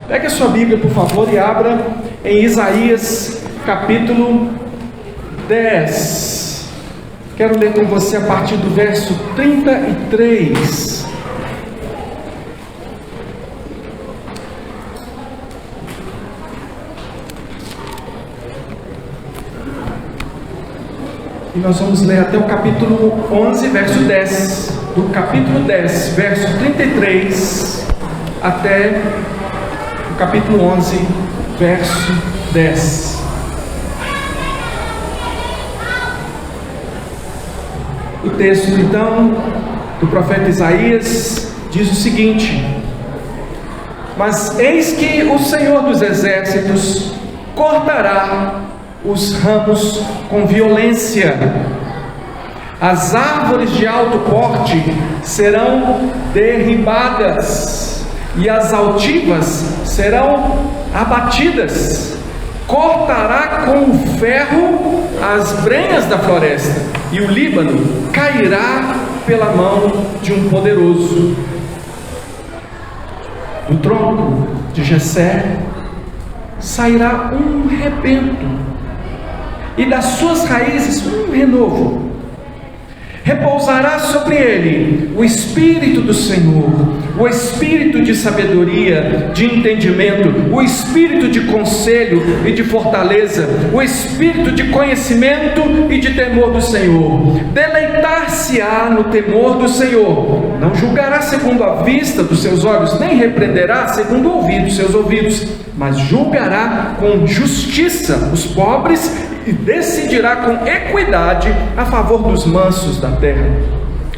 Pegue a sua Bíblia, por favor, e abra em Isaías, capítulo 10. Quero ler com você a partir do verso 33. E nós vamos ler até o capítulo 11, verso 10. Do capítulo 10, verso 33, até o capítulo 11, verso 10. O texto, então, do profeta Isaías diz o seguinte: Mas eis que o Senhor dos Exércitos cortará os ramos com violência, as árvores de alto porte serão derribadas, e as altivas serão abatidas. Cortará com o ferro as brenhas da floresta, e o Líbano cairá pela mão de um poderoso. Do tronco de Jessé sairá um rebento, e das suas raízes um renovo. Repousará sobre ele o Espírito do Senhor, o Espírito de sabedoria, de entendimento, o Espírito de conselho e de fortaleza, o Espírito de conhecimento e de temor do Senhor. Deleitar-se-á no temor do Senhor, não julgará segundo a vista dos seus olhos, nem repreenderá segundo o ouvido dos seus ouvidos, mas julgará com justiça os pobres e decidirá com equidade a favor dos mansos da terra.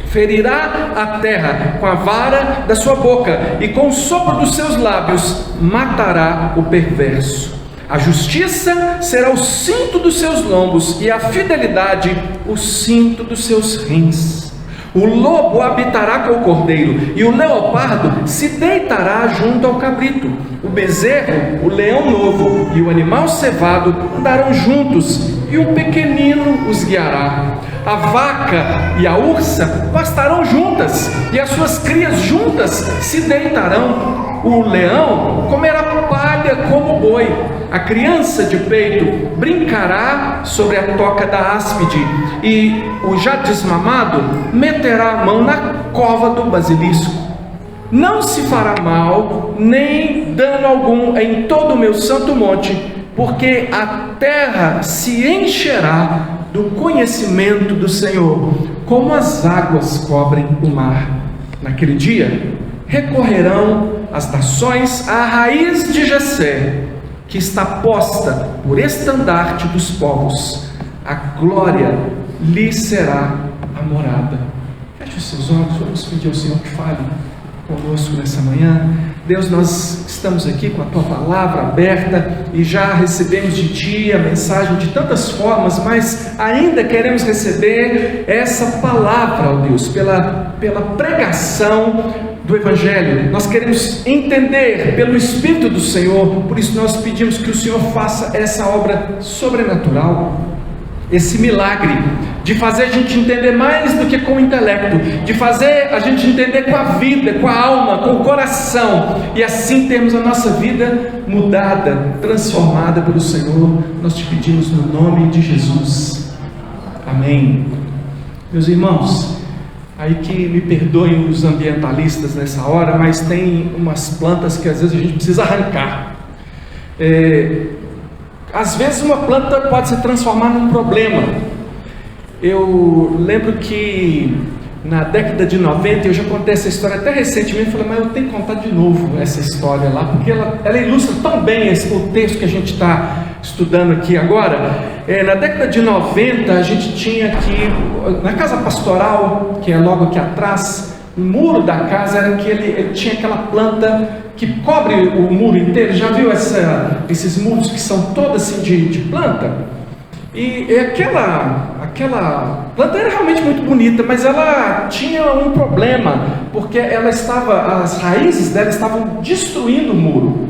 Ferirá a terra com a vara da sua boca, e com o sopro dos seus lábios matará o perverso. A justiça será o cinto dos seus lombos, e a fidelidade o cinto dos seus rins. O lobo habitará com o cordeiro, e o leopardo se deitará junto ao cabrito. O bezerro, o leão novo e o animal cevado andarão juntos, e um pequenino os guiará. A vaca e a ursa pastarão juntas, e as suas crias juntas se deitarão. O leão comerá palha como boi. A criança de peito brincará sobre a toca da áspide, e o já desmamado meterá a mão na cova do basilisco. Não se fará mal, nem dano algum em todo o meu santo monte, porque a terra se encherá do conhecimento do Senhor, como as águas cobrem o mar. Naquele dia, recorrerão as nações à raiz de Jessé, que está posta por estandarte dos povos. A glória lhe será a morada. Feche os seus olhos, vamos pedir ao Senhor que fale conosco nessa manhã. Deus, nós estamos aqui com a Tua Palavra aberta e já recebemos de Ti a mensagem de tantas formas, mas ainda queremos receber essa Palavra, ó Deus, pela pregação do Evangelho. Nós queremos entender pelo Espírito do Senhor, por isso nós pedimos que o Senhor faça essa obra sobrenatural, esse milagre de fazer a gente entender mais do que com o intelecto, de fazer a gente entender com a vida, com a alma, com o coração, e assim termos a nossa vida mudada, transformada pelo Senhor. Nós te pedimos no nome de Jesus, amém. Meus irmãos, aí que me perdoem os ambientalistas nessa hora, mas tem umas plantas que às vezes a gente precisa arrancar. Às vezes uma planta pode se transformar num problema. Eu lembro que na década de 90, eu já contei essa história até recentemente, falei, mas eu tenho que contar de novo essa história lá, porque ela ilustra tão bem o texto que a gente está estudando aqui agora. Na década de 90, a gente tinha aqui, na casa pastoral, que é logo aqui atrás, o muro da casa era que ele tinha aquela planta que cobre o muro inteiro. Já viu esses muros que são todos assim de planta? E aquela planta era realmente muito bonita, mas ela tinha um problema, porque as raízes dela estavam destruindo o muro.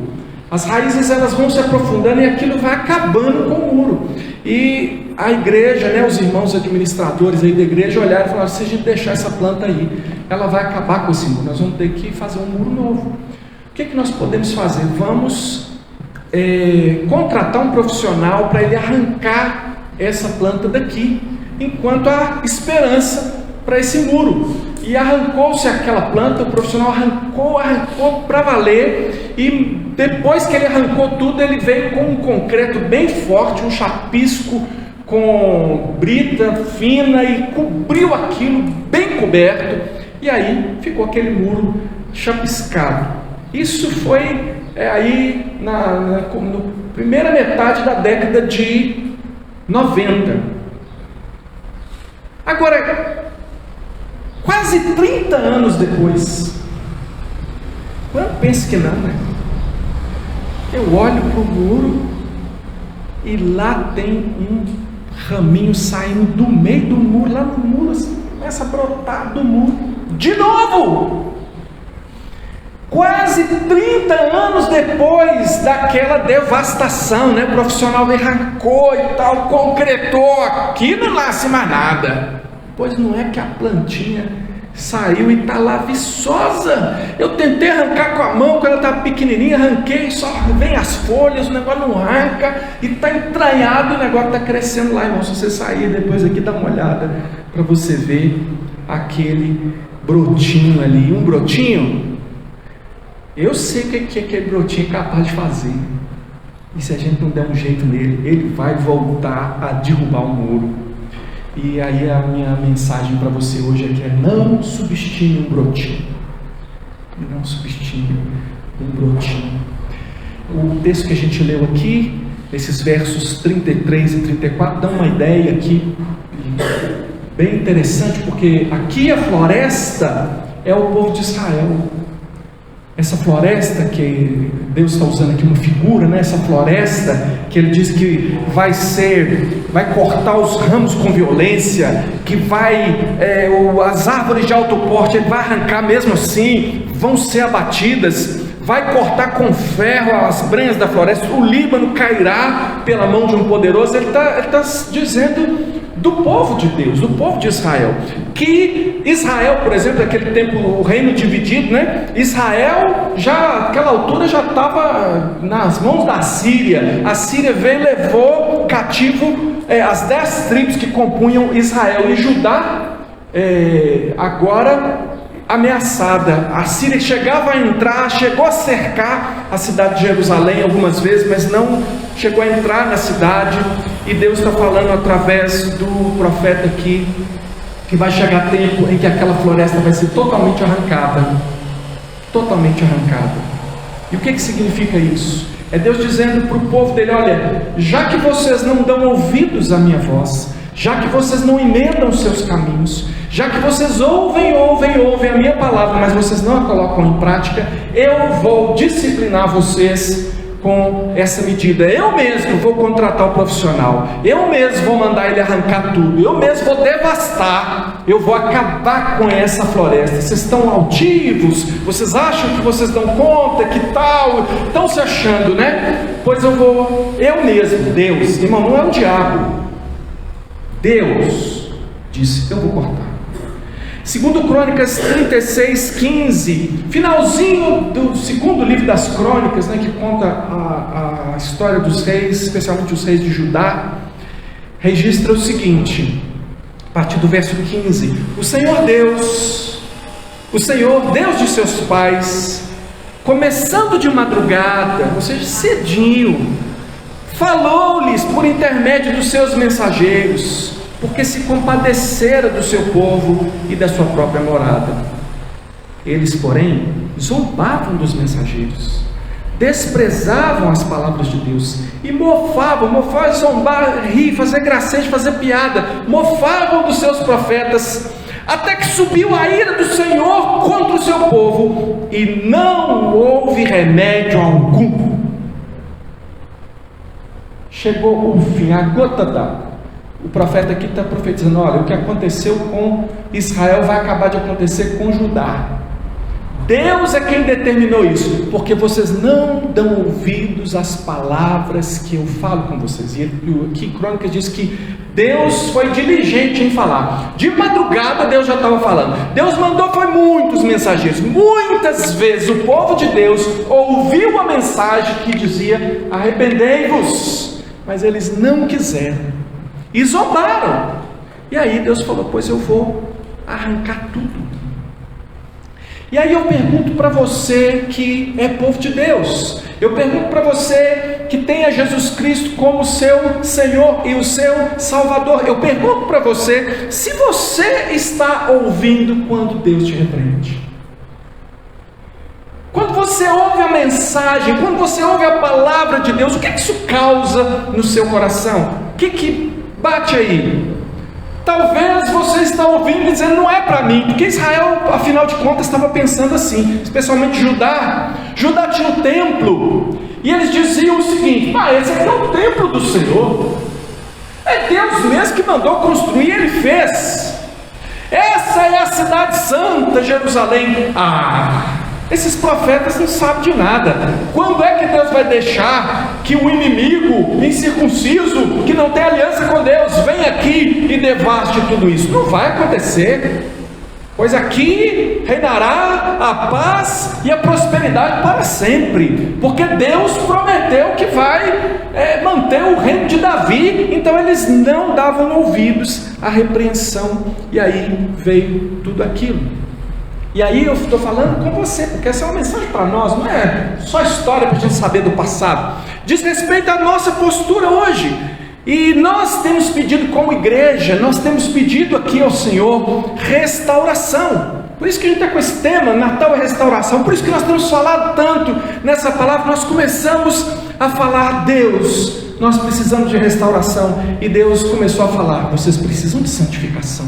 As raízes elas vão se aprofundando e aquilo vai acabando com o muro. E a igreja, os irmãos administradores aí da igreja olharam e falaram: se a gente deixar essa planta aí, ela vai acabar com esse muro, nós vamos ter que fazer um muro novo. O que nós podemos fazer? Vamos contratar um profissional para ele arrancar essa planta daqui, enquanto há esperança para esse muro. E arrancou-se aquela planta, o profissional arrancou para valer, e depois que ele arrancou tudo, ele veio com um concreto bem forte, um chapisco com brita fina, e cobriu aquilo bem coberto, e aí ficou aquele muro chapiscado. Isso foi aí na primeira metade da década de 90. Agora, quase 30 anos depois, eu penso que não, né? Eu olho para o muro e lá tem um raminho saindo do meio do muro, lá no muro, assim, começa a brotar do muro, de novo! Quase 30 anos depois daquela devastação, né? O profissional arrancou e tal, concretou, aqui não nasce mais nada. Pois não é que a plantinha saiu e está lá viçosa. Eu tentei arrancar com a mão quando ela estava pequenininha, arranquei, só vem as folhas, o negócio não arranca, e está entranhado, o negócio está crescendo lá, irmão. Se você sair depois aqui, dá uma olhada, para você ver aquele brotinho ali. Um brotinho, eu sei o que aquele brotinho é capaz de fazer, e se a gente não der um jeito nele, ele vai voltar a derrubar o muro. E aí a minha mensagem para você hoje é que não subestime um brotinho. Não subestime um brotinho. O texto que a gente leu aqui, esses versos 33 e 34, dão uma ideia aqui bem interessante, porque aqui a floresta é o povo de Israel. Essa floresta que Deus está usando aqui uma figura, né? Essa floresta que Ele diz que vai cortar os ramos com violência, que as árvores de alto porte Ele vai arrancar mesmo assim, vão ser abatidas, vai cortar com ferro as brenhas da floresta, o Líbano cairá pela mão de um poderoso. Ele está dizendo do povo de Deus, do povo de Israel, que Israel, por exemplo, naquele tempo, o reino dividido, né? Israel, naquela altura, já estava nas mãos da Síria. A Síria veio e levou cativo as 10 tribos que compunham Israel, e Judá, agora ameaçada. A Síria chegou a cercar a cidade de Jerusalém algumas vezes, mas não chegou a entrar na cidade. E Deus está falando através do profeta aqui, que vai chegar tempo em que aquela floresta vai ser totalmente arrancada. Totalmente arrancada. E o que significa isso? É Deus dizendo para o povo dele: olha, já que vocês não dão ouvidos à minha voz, já que vocês não emendam os seus caminhos, já que vocês ouvem a minha palavra, mas vocês não a colocam em prática, eu vou disciplinar vocês com essa medida. Eu mesmo vou contratar o profissional, eu mesmo vou mandar ele arrancar tudo, eu mesmo vou devastar, eu vou acabar com essa floresta. Vocês estão altivos, vocês acham que vocês dão conta, que tal, estão se achando, né? Pois eu mesmo, Deus, irmão, não é o diabo, Deus disse: eu vou cortar. Segundo Crônicas 36:15, finalzinho do segundo livro das Crônicas, né, que conta a história dos reis, especialmente os reis de Judá, registra o seguinte, a partir do verso 15: o Senhor Deus de seus pais, começando de madrugada, ou seja, cedinho, falou-lhes por intermédio dos seus mensageiros, porque se compadecera do seu povo e da sua própria morada. Eles, porém, zombavam dos mensageiros, desprezavam as palavras de Deus, e mofavam, zombar, rir, fazer gracete, fazer piada, mofavam dos seus profetas, até que subiu a ira do Senhor contra o seu povo, e não houve remédio algum. Chegou o fim, a gota d'água. O profeta aqui está profetizando: olha, o que aconteceu com Israel vai acabar de acontecer com Judá. Deus é quem determinou isso, porque vocês não dão ouvidos às palavras que eu falo com vocês. E aqui Crônicas diz que Deus foi diligente em falar. De madrugada Deus já estava falando. Deus mandou foi muitos mensageiros. Muitas vezes o povo de Deus ouviu a mensagem que dizia: arrependei-vos. Mas eles não quiseram e zombaram. E aí Deus falou: pois eu vou arrancar tudo. E aí eu pergunto para você que é povo de Deus, eu pergunto para você que tem a Jesus Cristo como seu Senhor e o seu Salvador, eu pergunto para você se você está ouvindo quando Deus te repreende. Quando você ouve a mensagem, quando você ouve a palavra de Deus, o que isso causa no seu coração? O que bate aí? Talvez você está ouvindo e dizendo: não é para mim, porque Israel, afinal de contas, estava pensando assim, especialmente Judá. Judá tinha um templo, e eles diziam o seguinte: esse aqui é o templo do Senhor, é Deus mesmo que mandou construir, Ele fez. Essa é a cidade santa, Jerusalém. Esses profetas não sabem de nada. Quando é que Deus vai deixar que o inimigo incircunciso, que não tem aliança com Deus, venha aqui e devaste tudo isso? Não vai acontecer, pois aqui reinará a paz e a prosperidade para sempre, porque Deus prometeu que vai manter o reino de Davi. Então eles não davam ouvidos à repreensão, e aí veio tudo aquilo. E aí eu estou falando com você, porque essa é uma mensagem para nós, não é só história para a gente saber do passado, diz respeito à nossa postura hoje. E nós temos pedido como igreja, nós temos pedido aqui ao Senhor restauração. Por isso que a gente está com esse tema, Natal é restauração. Por isso que nós temos falado tanto nessa palavra. Nós começamos a falar: Deus, nós precisamos de restauração. E Deus começou a falar: vocês precisam de santificação.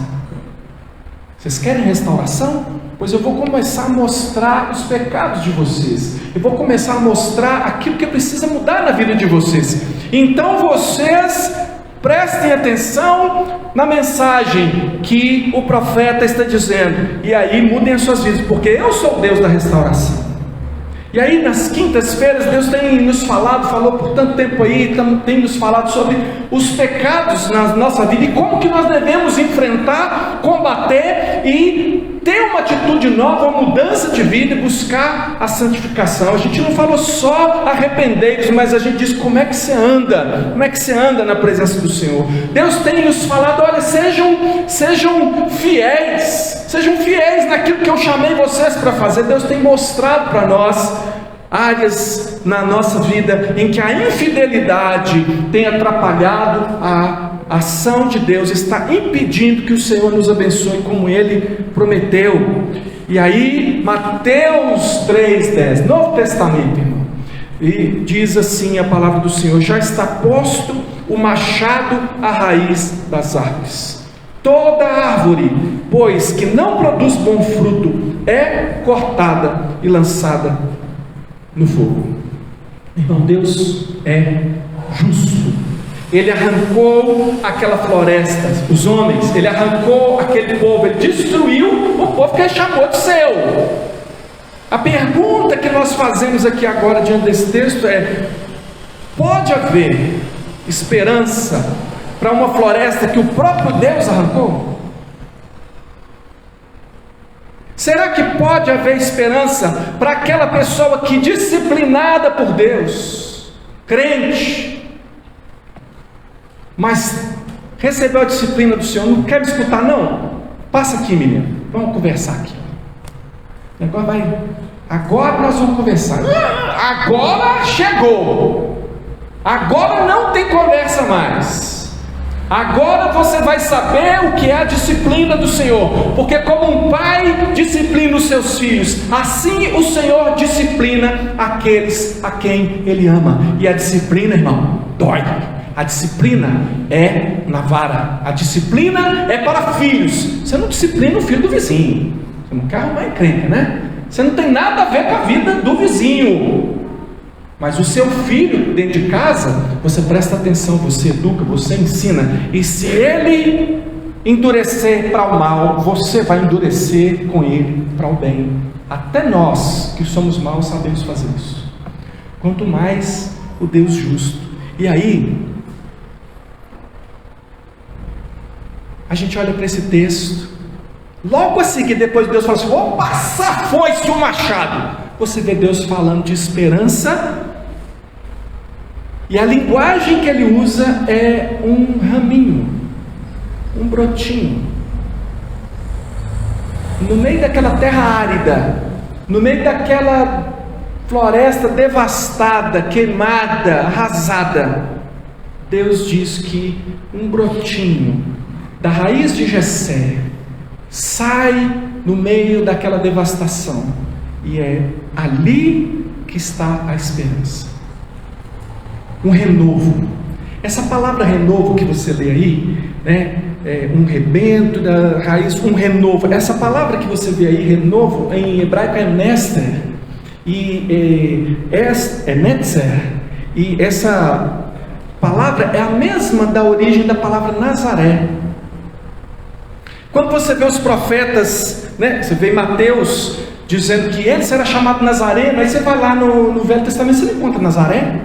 Vocês querem restauração? Pois eu vou começar a mostrar os pecados de vocês. Eu vou começar a mostrar aquilo que precisa mudar na vida de vocês. Então vocês prestem atenção na mensagem que o profeta está dizendo. E aí mudem as suas vidas, porque eu sou o Deus da restauração. E aí nas quintas-feiras Deus tem nos falou por tanto tempo aí, tem nos falado sobre os pecados na nossa vida e como que nós devemos enfrentar, combater e ter uma atitude nova, uma mudança de vida e buscar a santificação. A gente não falou só arrependei-vos, mas a gente diz como é que você anda na presença do Senhor. Deus tem nos falado: olha, sejam fiéis naquilo que eu chamei vocês para fazer. Deus tem mostrado para nós áreas na nossa vida em que a infidelidade tem atrapalhado a ação de Deus, está impedindo que o Senhor nos abençoe como Ele prometeu. E aí Mateus 3,10, Novo Testamento, irmão, e diz assim a palavra do Senhor: já está posto o machado à raiz das árvores. Toda árvore, pois, que não produz bom fruto, é cortada e lançada no fogo. Irmão, Deus é justo. Ele arrancou aquela floresta, os homens, ele arrancou aquele povo, ele destruiu o povo que ele chamou de seu. A pergunta que nós fazemos aqui agora diante desse texto é: pode haver esperança para uma floresta que o próprio Deus arrancou? Será que pode haver esperança para aquela pessoa que, disciplinada por Deus, crente, mas recebeu a disciplina do Senhor, não quer me escutar não? Passa aqui, menino, vamos conversar aqui. Agora nós vamos conversar. Agora chegou. Agora não tem conversa mais. Agora você vai saber o que é a disciplina do Senhor, porque como um pai disciplina os seus filhos, assim o Senhor disciplina aqueles a quem Ele ama. E a disciplina, irmão, dói. A disciplina é na vara. A disciplina é para filhos. Você não disciplina o filho do vizinho. Você não quer arrumar encrenca, né? Você não tem nada a ver com a vida do vizinho. Mas o seu filho dentro de casa, você presta atenção, você educa, você ensina. E se ele endurecer para o mal, você vai endurecer com ele para o bem. Até nós que somos maus sabemos fazer isso. Quanto mais o Deus justo. E aí, a gente olha para esse texto, logo a seguir, depois Deus fala assim: vou passar a foice e o machado. Você vê Deus falando de esperança, e a linguagem que ele usa é um raminho, um brotinho, no meio daquela terra árida, no meio daquela floresta devastada, queimada, arrasada. Deus diz que um brotinho da raiz de Jessé sai no meio daquela devastação, e é ali que está a esperança. Um renovo. Essa palavra renovo que você lê aí, né? Um rebento da raiz, um renovo. Essa palavra que você vê aí, renovo, em hebraico é nester, e é netzer, e essa palavra é a mesma da origem da palavra Nazaré. Quando você vê os profetas, né? Você vê em Mateus dizendo que ele será chamado Nazareno, aí você vai lá no Velho Testamento, você não encontra Nazaré.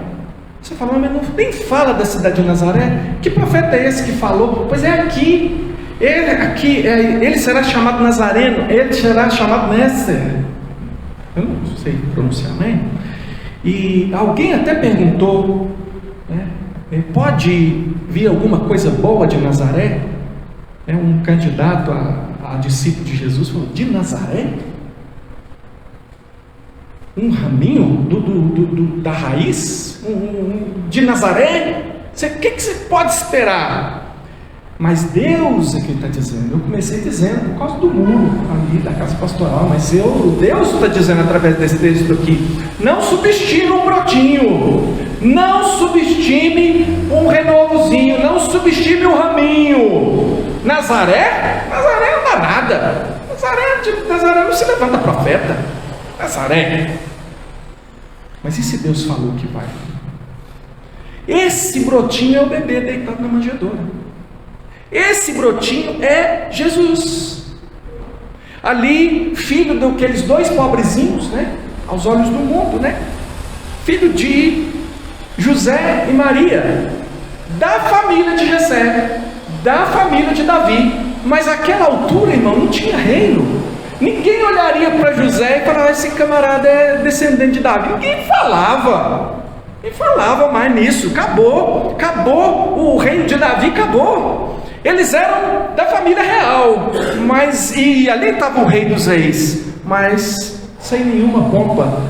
Você fala: mas não, nem fala da cidade de Nazaré. Que profeta é esse que falou? Pois é aqui. Ele será chamado Nazareno, ele será chamado Nesser. Eu não sei pronunciar, né? E alguém até perguntou, né? Pode vir alguma coisa boa de Nazaré? Um candidato a discípulo de Jesus falou: de Nazaré? Um raminho da raiz? De Nazaré? O que você pode esperar? Mas Deus é que está dizendo. Eu comecei dizendo por causa do muro ali da casa pastoral, mas Deus está dizendo através desse texto aqui: não subestime um brotinho, não subestime um renovozinho, não subestime um raminho. Nazaré não dá nada. Nazaré não se levanta profeta. Nazaré. Mas e se Deus falou que vai? Esse brotinho é o bebê deitado na manjedoura. Esse brotinho é Jesus. Ali, filho daqueles dois pobrezinhos, né? Aos olhos do mundo, né? Filho de José e Maria, da família de Jessé, da família de Davi. Mas àquela altura, irmão, não tinha reino. Ninguém olharia para José e falaria: esse camarada é descendente de Davi. Ninguém falava mais nisso. Acabou o reino de Davi, acabou. Eles eram da família real, e ali estava o rei dos reis, mas sem nenhuma pompa.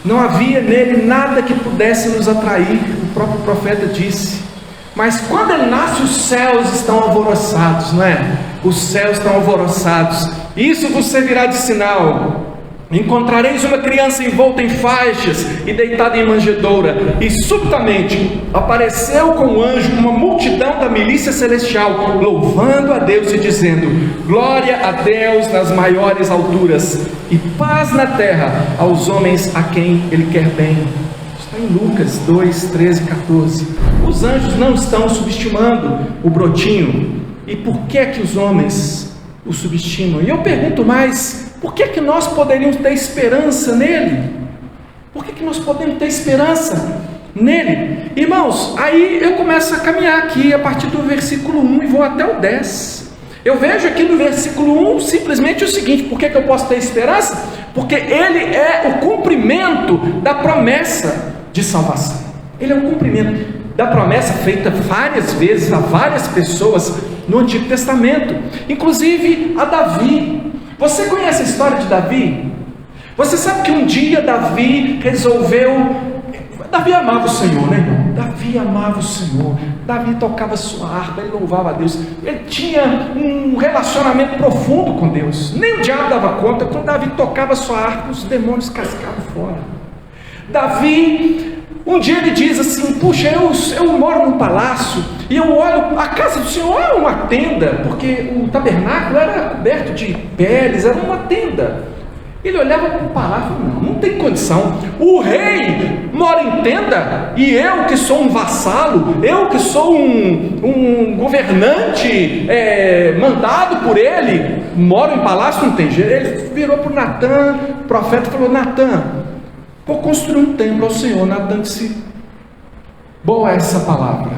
Não havia nele nada que pudesse nos atrair. O próprio profeta disse: mas quando ele nasce, os céus estão alvoroçados, não é? Os céus estão alvoroçados. Isso vos servirá de sinal: encontrareis uma criança envolta em faixas e deitada em manjedoura. E subitamente apareceu com o anjo uma multidão da milícia celestial, louvando a Deus e dizendo: glória a Deus nas maiores alturas, e paz na terra aos homens a quem Ele quer bem. Está em Lucas 2, 13 e 14. Os anjos não estão subestimando o brotinho. E por que é que os homens o subestimam? E eu pergunto mais: por que é que nós poderíamos ter esperança nele? Por que é que nós podemos ter esperança nele? Irmãos, aí eu começo a caminhar aqui a partir do versículo 1 e vou até o 10. Eu vejo aqui no versículo 1 simplesmente o seguinte: por que que eu posso ter esperança? Porque ele é o cumprimento da promessa de salvação. Ele é o cumprimento da promessa feita várias vezes a várias pessoas no Antigo Testamento, inclusive a Davi. Você conhece a história de Davi? Você sabe que um dia Davi amava o Senhor, né, irmão? Davi amava o Senhor. Davi tocava sua harpa, ele louvava a Deus. Ele tinha um relacionamento profundo com Deus. Nem o diabo dava conta. Quando Davi tocava sua harpa, os demônios cascavam fora. Davi, um dia ele diz assim: puxa, eu moro num palácio e eu olho, a casa do Senhor é uma tenda, porque o tabernáculo era coberto de peles, era uma tenda. Ele olhava para o palácio e falava: não tem condição, o rei mora em tenda, e eu que sou um vassalo, eu que sou um governante mandado por ele, moro em palácio, não tem jeito. Ele virou para o Natã, o profeta, e falou: Natã, vou construir um templo ao Senhor. Natã disse: boa essa palavra,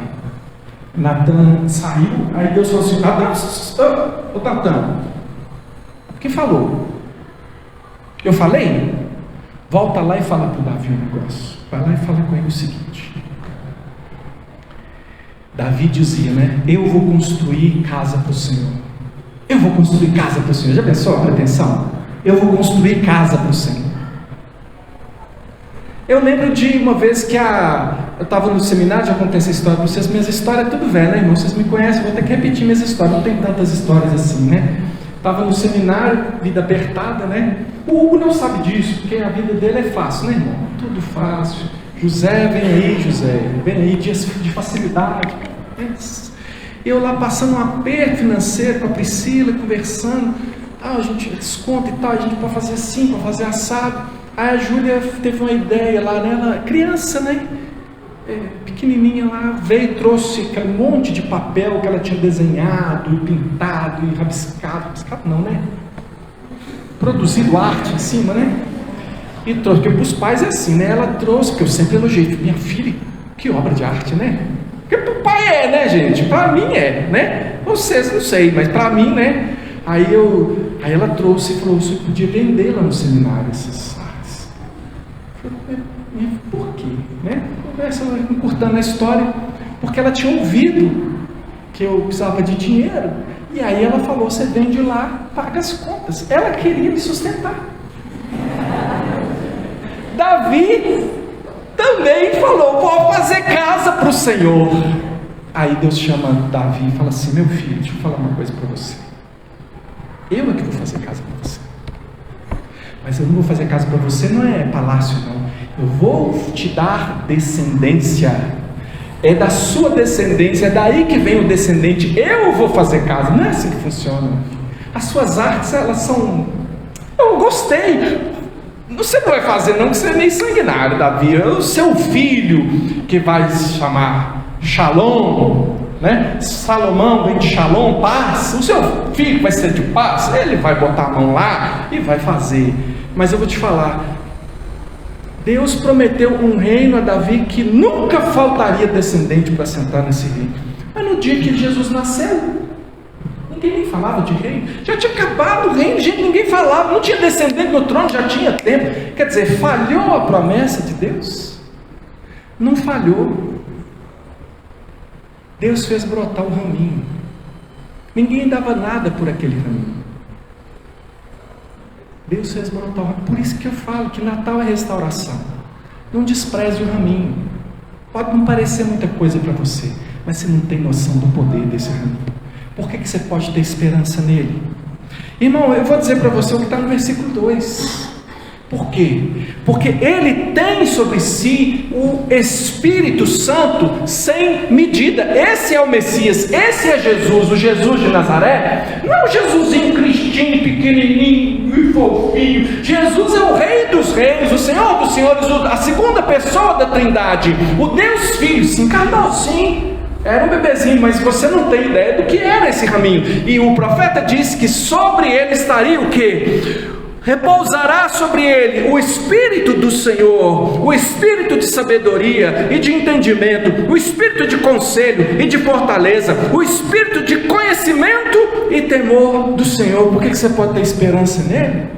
Natan saiu, aí Deus falou assim: Natan, quem falou? Eu falei? Volta lá e fala para o Davi um negócio. Vai lá e fala com ele o seguinte. Davi dizia, né? Eu vou construir casa para o Senhor. Eu vou construir casa para o Senhor. Já pensou a pretensão? Eu vou construir casa para o Senhor. Eu lembro de uma vez que eu estava no seminário, já contei essa história para vocês. Minhas histórias é tudo velho, né, irmão? Vocês me conhecem, vou ter que repetir minhas histórias. Não tem tantas histórias assim, né? Estava no seminário, vida apertada, né? O Hugo não sabe disso, porque a vida dele é fácil, né, irmão? Tudo fácil. José, vem aí, José. Vem aí, dias de facilidade. Eu lá passando um aperto financeiro com a Priscila, conversando. A gente desconta e tal, a gente pode fazer assim, pode fazer assado. Aí a Júlia teve uma ideia lá, né? Ela, criança, né? Pequenininha lá, veio e trouxe aquele monte de papel que ela tinha desenhado, e pintado, e rabiscado não, né? Produzido arte em cima, né? E trouxe, porque para os pais é assim, né? Ela trouxe, que eu sempre elogiei, minha filha, que obra de arte, né? Porque para o pai é, né, gente? Para mim é, né? Vocês não sei, mas para mim, né? Aí ela trouxe e falou: você podia vender lá no seminário essas artes. Eu falei: por quê? Né? Conversa, encurtando a história, porque ela tinha ouvido que eu precisava de dinheiro, e aí ela falou: você vende lá, paga as contas. Ela queria me sustentar. Davi também falou: vou fazer casa para o Senhor. Aí Deus chama Davi e fala assim: meu filho, deixa eu falar uma coisa para você. Eu é que vou fazer casa para você. Mas eu não vou fazer casa para você, não é palácio, não. Eu vou te dar descendência. É da sua descendência, é daí que vem o descendente. Eu vou fazer casa. Não é assim que funciona. As suas artes, elas são... Eu gostei. Você não vai fazer não, que você é meio sanguinário, Davi. É o seu filho que vai se chamar Shalom, né? Salomão vem de Shalom, paz. O seu filho vai ser de paz. Ele vai botar a mão lá e vai fazer. Mas eu vou te falar, Deus prometeu um reino a Davi que nunca faltaria descendente para sentar nesse reino. Mas no dia que Jesus nasceu, ninguém nem falava de reino. Já tinha acabado o reino, gente, ninguém falava. Não tinha descendente no trono, já tinha tempo. Quer dizer, falhou a promessa de Deus? Não falhou. Deus fez brotar o raminho. Ninguém dava nada por aquele raminho. Deus fez brotar o raminho. Por isso que eu falo que Natal é restauração. Não despreze o raminho. Pode não parecer muita coisa para você, mas você não tem noção do poder desse raminho. Por que você pode ter esperança nele? Irmão, eu vou dizer para você o que está no versículo 2. Por quê? Porque ele tem sobre si o Espírito Santo sem medida. Esse é o Messias, esse é Jesus, o Jesus de Nazaré. Não é o Jesusinho cristinho, pequenininho e fofinho. Jesus é o Rei dos Reis, o Senhor dos Senhores, a segunda pessoa da Trindade. O Deus Filho se encarnou, sim. Era um bebezinho, mas você não tem ideia do que era esse raminho. E o profeta disse que sobre ele estaria o quê? Repousará sobre ele o Espírito do Senhor, o Espírito de sabedoria e de entendimento, o Espírito de conselho e de fortaleza, o Espírito de conhecimento e temor do Senhor. Por que você pode ter esperança nele?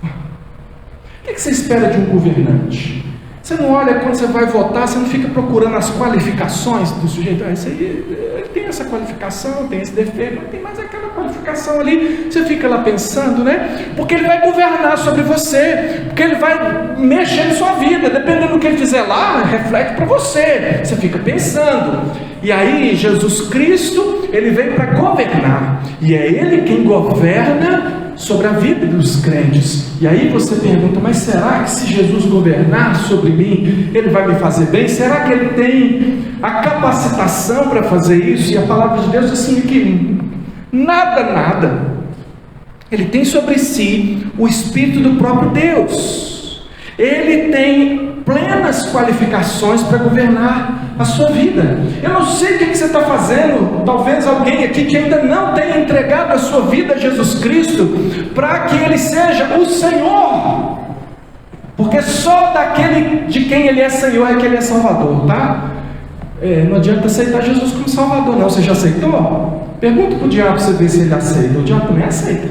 O que você espera de um governante? Você não olha quando você vai votar, você não fica procurando as qualificações do sujeito. Esse aí, ele tem essa qualificação, tem esse defeito, não tem mais aquela qualificação ali. Você fica lá pensando, né? Porque ele vai governar sobre você, porque ele vai mexer na sua vida, dependendo do que ele fizer lá, reflete para você. Você fica pensando. E aí, Jesus Cristo, ele veio para governar, e é ele quem governa sobre a vida dos crentes. E aí você pergunta: mas será que se Jesus governar sobre mim, ele vai me fazer bem? Será que ele tem a capacitação para fazer isso? E a palavra de Deus diz assim que nada. Ele tem sobre si o Espírito do próprio Deus. Ele tem plenas qualificações para governar a sua vida. Eu não sei o que você está fazendo. Talvez alguém aqui que ainda não tenha entregado a sua vida a Jesus Cristo, para que Ele seja o Senhor, porque só daquele de quem Ele é Senhor é que Ele é Salvador, tá? Não adianta aceitar Jesus como Salvador, não. Você já aceitou? Pergunta para o diabo para você ver se ele aceita. O diabo também aceita.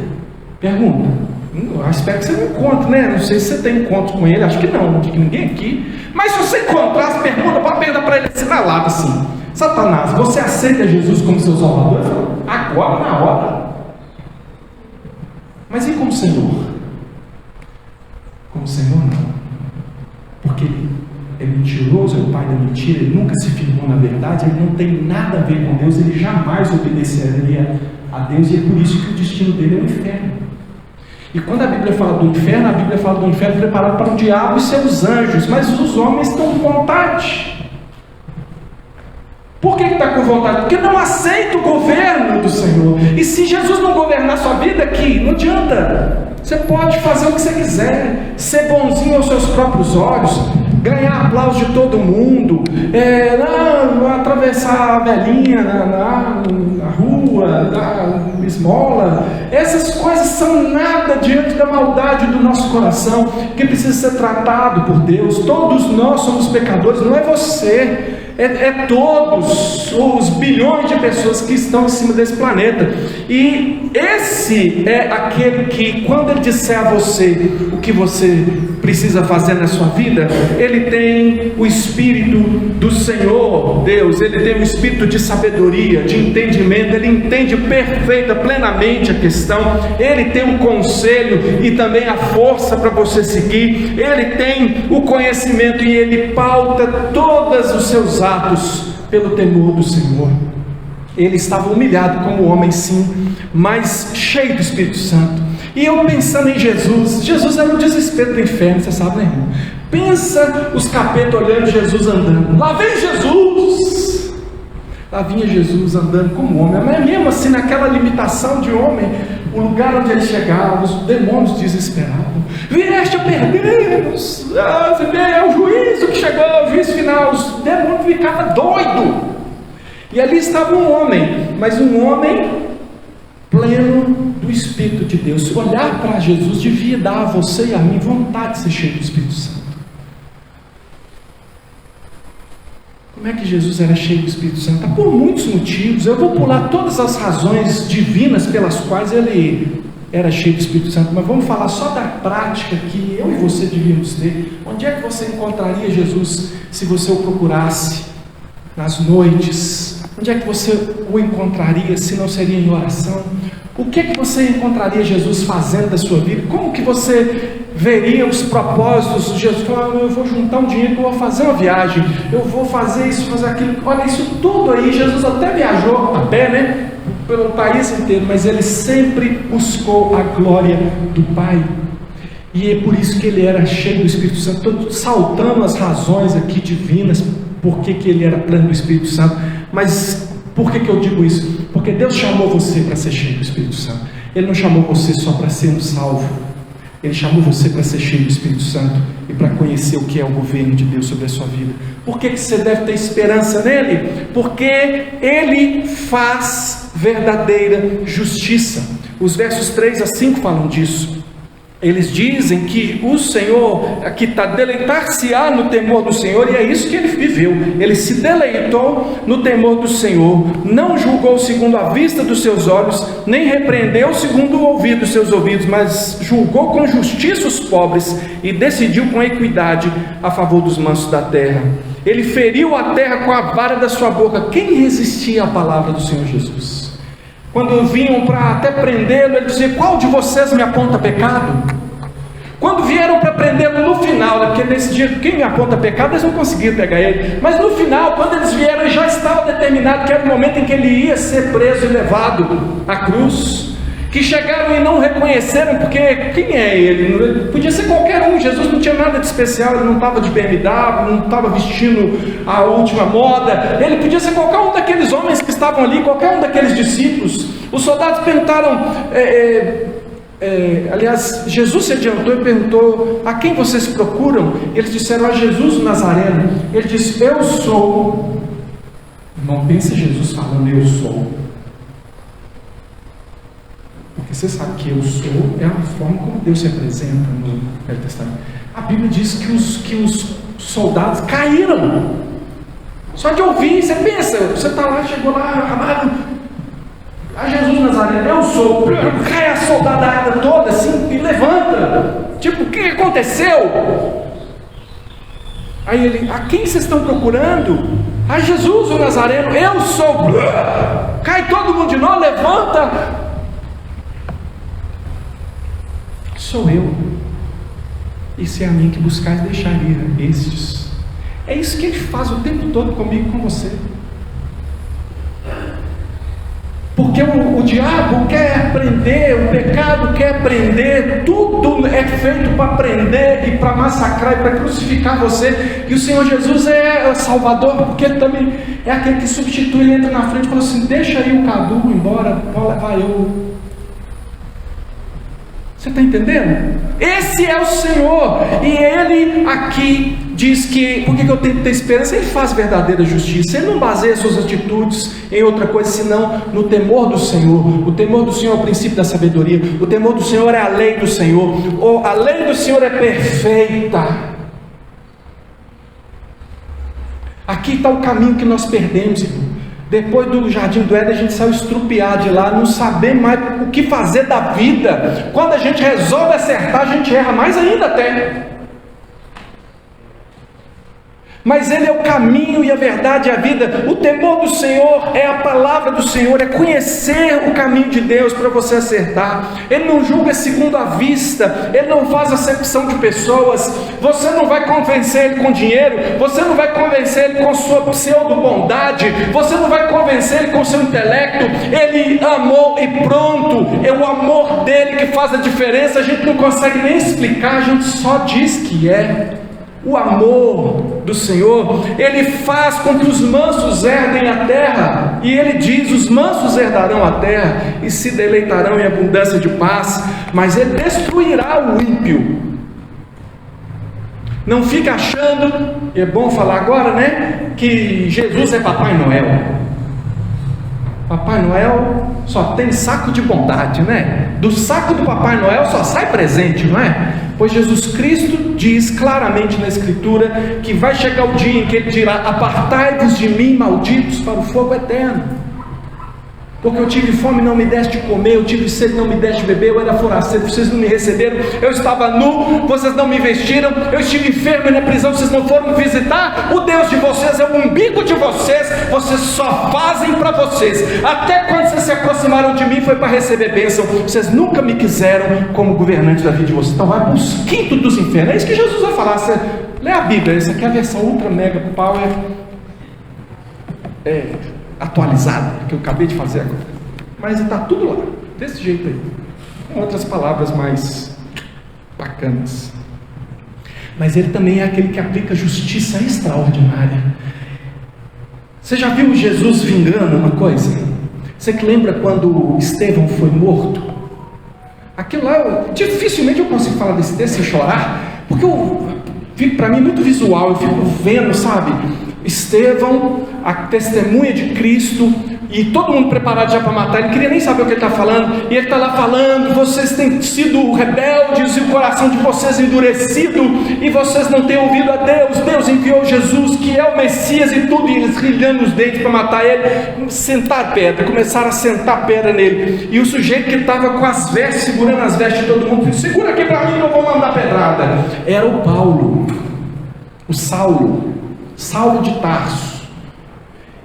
Pergunta. Eu espero que você não encontre, né? Não sei se você tem encontro com ele, acho que não que ninguém aqui. Mas se você encontrar as perguntas, pode perguntar para ele assinalado assim: Satanás, você aceita Jesus como seu Salvador? Ele falou: agora, na hora. Mas e como Senhor? Como Senhor, não. Porque ele é mentiroso, é o pai da mentira, ele nunca se firmou na verdade, ele não tem nada a ver com Deus, ele jamais obedeceria a Deus, e é por isso que o destino dele é o inferno. E quando a Bíblia fala do inferno, a Bíblia fala do inferno preparado para o diabo e seus anjos, mas os homens estão com vontade. Por que está com vontade? Porque não aceita o governo do Senhor. E se Jesus não governar sua vida aqui, não adianta. Você pode fazer o que você quiser, ser bonzinho aos seus próprios olhos, ganhar aplauso de todo mundo, atravessar a velhinha na rua, dar esmola. Essas coisas são nada diante da maldade do nosso coração, que precisa ser tratado por Deus. Todos nós somos pecadores, não é você. É todos os bilhões de pessoas que estão em cima desse planeta. E esse é aquele que, quando ele disser a você o que você precisa fazer na sua vida, ele tem o Espírito do Senhor Deus, ele tem o Espírito de sabedoria, de entendimento, ele entende perfeita, plenamente a questão, ele tem um conselho e também a força para você seguir, ele tem o conhecimento e ele pauta todos os seus atos pelo temor do Senhor. Ele estava humilhado como homem, sim, mas cheio do Espírito Santo. E eu pensando em Jesus, Jesus era o desespero do inferno, você sabe, né, irmão? Pensa os capetas olhando Jesus andando, lá vem Jesus, lá vinha Jesus andando como homem, mas mesmo assim, naquela limitação de homem, o lugar onde ele chegava, os demônios desesperavam: vieste a perder-nos, é o juízo que chegou, o juízo final. Os demônios ficavam doidos. E ali estava um homem, mas um homem pleno do Espírito de Deus. Olhar para Jesus devia dar a você e a mim vontade de ser cheio do Espírito Santo. Como é que Jesus era cheio do Espírito Santo? Por muitos motivos. Eu vou pular todas as razões divinas pelas quais ele era cheio do Espírito Santo, mas vamos falar só da prática que eu e você devíamos ter. Onde é que você encontraria Jesus se você o procurasse? Nas noites. Onde é que você o encontraria se não seria em oração? O que é que você encontraria Jesus fazendo da sua vida? Como que você veria os propósitos? Jesus falou: eu vou juntar um dinheiro que eu vou fazer uma viagem, eu vou fazer isso, fazer aquilo. Olha, isso tudo aí, Jesus até viajou a pé, né? Pelo país inteiro, mas ele sempre buscou a glória do Pai. E é por isso que ele era cheio do Espírito Santo. Estou saltando as razões aqui divinas, por que ele era pleno do Espírito Santo. Mas por que eu digo isso? Porque Deus chamou você para ser cheio do Espírito Santo. Ele não chamou você só para ser um salvo. Ele chamou você para ser cheio do Espírito Santo e para conhecer o que é o governo de Deus sobre a sua vida. Por que você deve ter esperança nele? Porque ele faz verdadeira justiça. Os versos 3 a 5 falam disso. Eles dizem que o Senhor, aqui está, deleitar-se-á no temor do Senhor, e é isso que ele viveu. Ele se deleitou no temor do Senhor, não julgou segundo a vista dos seus olhos, nem repreendeu segundo o ouvido dos seus ouvidos, mas julgou com justiça os pobres e decidiu com equidade a favor dos mansos da terra. Ele feriu a terra com a vara da sua boca. Quem resistia à palavra do Senhor Jesus? Quando vinham para até prendê-lo, ele dizia: qual de vocês me aponta pecado? Quando vieram para prendê-lo no final, né, porque nesse dia, quem me aponta pecado, eles não conseguiram pegar ele, mas no final, quando eles vieram, já estava determinado que era o momento em que ele ia ser preso e levado à cruz. Que chegaram e não reconheceram, porque quem é ele? Podia ser qualquer um. Jesus não tinha nada de especial, ele não estava de BMW, não estava vestindo a última moda, ele podia ser qualquer um daqueles homens que estavam ali, qualquer um daqueles discípulos. Os soldados perguntaram, aliás, Jesus se adiantou e perguntou: a quem vocês procuram? Eles disseram: a Jesus o Nazareno. Ele disse: eu sou. Não pensa Jesus falando eu sou. Porque você sabe que eu sou é a forma como Deus se apresenta no Velho Testamento. A Bíblia diz que os soldados caíram. Só de ouvir, você pensa, você está lá, chegou lá, amado, a Jesus Nazareno, eu sou, cai a soldadada toda assim e levanta. Tipo, o que aconteceu? Aí ele, a quem vocês estão procurando? A Jesus o Nazareno, eu sou. Cai todo mundo de novo, levanta. Sou eu. E se é a mim que buscais, deixaria estes. É isso que ele faz o tempo todo comigo e com você. Porque o diabo quer prender, o pecado quer prender, tudo é feito para prender e para massacrar e para crucificar você. E o Senhor Jesus é o Salvador, porque ele também é aquele que substitui, ele entra na frente e fala assim: deixa aí o Cadu embora, pode levar eu. Você está entendendo? Esse é o Senhor, e Ele aqui diz que, por que eu tenho que ter esperança? Ele faz verdadeira justiça, Ele não baseia suas atitudes em outra coisa, senão no temor do Senhor. O temor do Senhor é o princípio da sabedoria, o temor do Senhor é a lei do Senhor, a lei do Senhor é perfeita. Aqui está o caminho que nós perdemos, irmão. Depois do jardim do Éden, a gente saiu estrupiado de lá, não saber mais o que fazer da vida. Quando a gente resolve acertar, a gente erra mais ainda até. Mas Ele é o caminho e a verdade e a vida. O temor do Senhor é a palavra do Senhor, é conhecer o caminho de Deus para você acertar. Ele não julga segundo a vista, Ele não faz acepção de pessoas. Você não vai convencer Ele com dinheiro, você não vai convencer Ele com sua pseudo-bondade, você não vai convencer Ele com seu intelecto. Ele amou e pronto. É o amor dele que faz a diferença. A gente não consegue nem explicar, a gente só diz que é. O amor do Senhor, Ele faz com que os mansos herdem a terra, e Ele diz: os mansos herdarão a terra e se deleitarão em abundância de paz, mas Ele destruirá o ímpio. Não fica achando, e é bom falar agora, né, que Jesus é Papai Noel. Papai Noel só tem saco de bondade, né? Do saco do Papai Noel só sai presente, não é? Pois Jesus Cristo diz claramente na Escritura que vai chegar o dia em que Ele dirá: apartai-vos de mim, malditos, para o fogo eterno. Porque eu tive fome e não me deste de comer, eu tive sede e não me deste de beber, eu era forasteiro, vocês não me receberam, eu estava nu, vocês não me vestiram, eu estive enfermo e na prisão, vocês não foram me visitar. O Deus de vocês é o umbigo de vocês, vocês só fazem para vocês. Até quando vocês se aproximaram de mim foi para receber bênção, vocês nunca me quiseram como governante da vida de vocês. Então vai para os quintos dos infernos. É isso que Jesus vai falar. Você lê a Bíblia, essa aqui é a versão ultra mega power atualizada, que eu acabei de fazer agora, mas está tudo lá, desse jeito aí, com outras palavras mais bacanas. Mas Ele também é aquele que aplica justiça extraordinária. Você já viu Jesus vingando uma coisa? Você que lembra quando Estevão foi morto? Aquilo lá, dificilmente eu consigo falar desse texto sem chorar, porque fico para mim muito visual, eu fico vendo, sabe, Estevão, a testemunha de Cristo, e todo mundo preparado já para matar. Ele queria nem saber o que ele está falando, e ele está lá falando: vocês têm sido rebeldes e o coração de vocês endurecido, e vocês não têm ouvido a Deus. Deus enviou Jesus, que é o Messias, e tudo, e eles rilhando os dentes para matar ele. Sentar pedra, começaram a sentar pedra nele, e o sujeito que estava com as vestes, segurando as vestes de todo mundo, disse: segura aqui para mim que eu vou mandar pedrada. Era o Paulo, o Saulo de Tarso.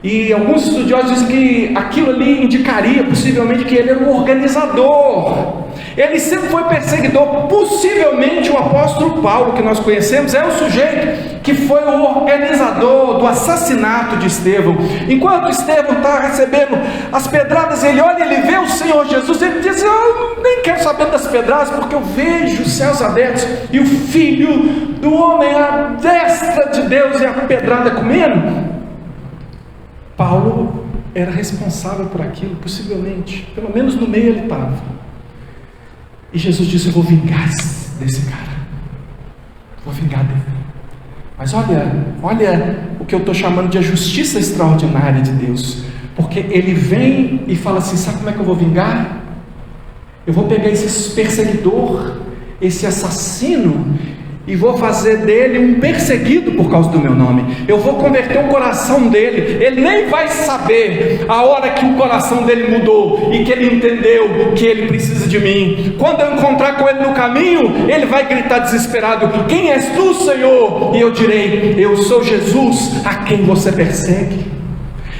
E alguns estudiosos dizem que aquilo ali indicaria possivelmente que ele era um organizador. Ele sempre foi perseguidor. Possivelmente o apóstolo Paulo, que nós conhecemos, é o sujeito que foi o organizador do assassinato de Estevão. Enquanto Estevão está recebendo as pedradas, ele olha, ele vê o Senhor Jesus, ele diz: eu nem quero saber das pedradas, porque eu vejo os céus abertos e o Filho do homem à destra de Deus e a pedrada comendo. Paulo era responsável por aquilo, possivelmente, pelo menos no meio ele estava. E Jesus disse: eu vou vingar desse cara, vou vingar dele. Mas olha o que eu estou chamando de a justiça extraordinária de Deus, porque Ele vem e fala assim: sabe como é que eu vou vingar? Eu vou pegar esse perseguidor, esse assassino, e vou fazer dele um perseguido por causa do meu nome. Eu vou converter o coração dele. Ele nem vai saber a hora que o coração dele mudou e que ele entendeu que ele precisa de mim. Quando eu encontrar com ele no caminho, ele vai gritar desesperado: quem és tu, Senhor? E eu direi: eu sou Jesus a quem você persegue.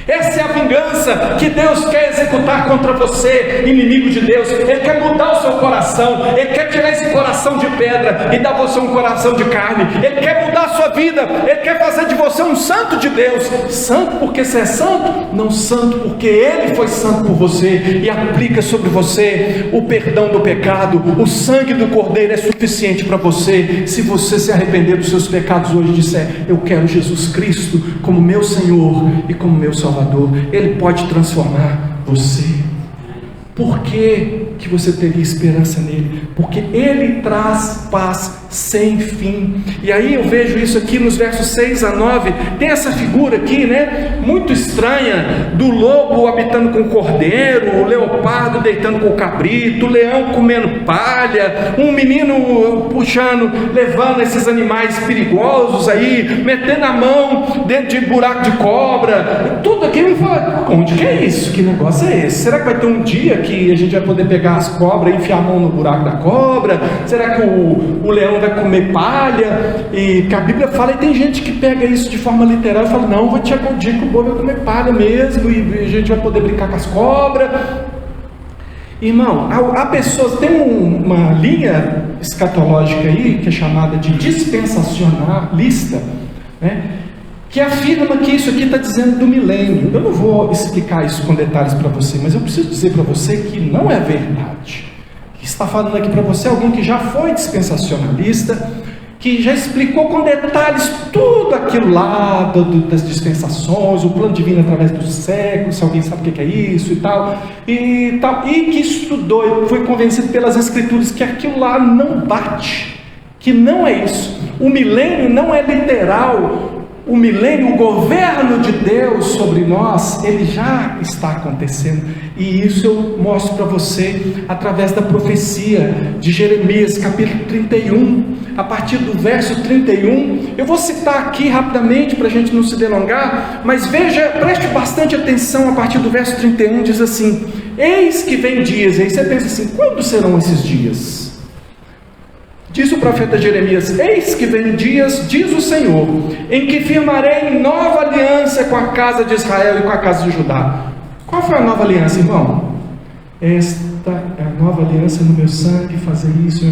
Essa é a vingança que Deus quer executar contra você, inimigo de Deus. Ele quer mudar o seu coração, Ele quer tirar esse coração de pedra e dar você um coração de carne. Ele quer mudar a sua vida, Ele quer fazer de você um santo de Deus. Santo porque você é santo? Não, santo porque Ele foi santo por você e aplica sobre você o perdão do pecado. O sangue do Cordeiro é suficiente para você. Se você se arrepender dos seus pecados hoje e disser: eu quero Jesus Cristo como meu Senhor e como meu Salvador, Ele pode transformar você. Por que você teria esperança nele? Porque Ele traz paz sem fim. E aí eu vejo isso aqui nos versos 6 a 9. Tem essa figura aqui, né, muito estranha, do lobo habitando com o cordeiro, o leopardo deitando com o cabrito, o leão comendo palha, um menino puxando, levando esses animais perigosos aí, metendo a mão dentro de buraco de cobra. Tudo aqui me fala: onde que é isso? Que negócio é esse? Será que vai ter um dia que a gente vai poder pegar as cobras e enfiar a mão no buraco da cobra? Será que o leão vai comer palha? E que a Bíblia fala, e tem gente que pega isso de forma literal e fala: não, vai chegar um dia que o boi vai comer palha mesmo e a gente vai poder brincar com as cobras. Irmão, há pessoas, tem uma linha escatológica aí que é chamada de dispensacionalista, né, que afirma que isso aqui está dizendo do milênio. Eu não vou explicar isso com detalhes para você, mas eu preciso dizer para você que não é verdade. Que está falando aqui para você alguém que já foi dispensacionalista, que já explicou com detalhes tudo aquilo lá das dispensações, o plano divino através dos séculos, se alguém sabe o que é isso e tal, e que estudou e foi convencido pelas escrituras que aquilo lá não bate, que não é isso. O milênio não é literal. O milênio, o governo de Deus sobre nós, ele já está acontecendo. E isso eu mostro para você através da profecia de Jeremias, capítulo 31, a partir do verso 31. Eu vou citar aqui rapidamente para a gente não se delongar, mas veja, preste bastante atenção. A partir do verso 31 diz assim: eis que vem dias. E aí você pensa assim: quando serão esses dias? Diz o profeta Jeremias: eis que vem dias, diz o Senhor, em que firmarei nova aliança com a casa de Israel e com a casa de Judá. Qual foi a nova aliança, irmão? Esta é a nova aliança no meu sangue, fazer isso.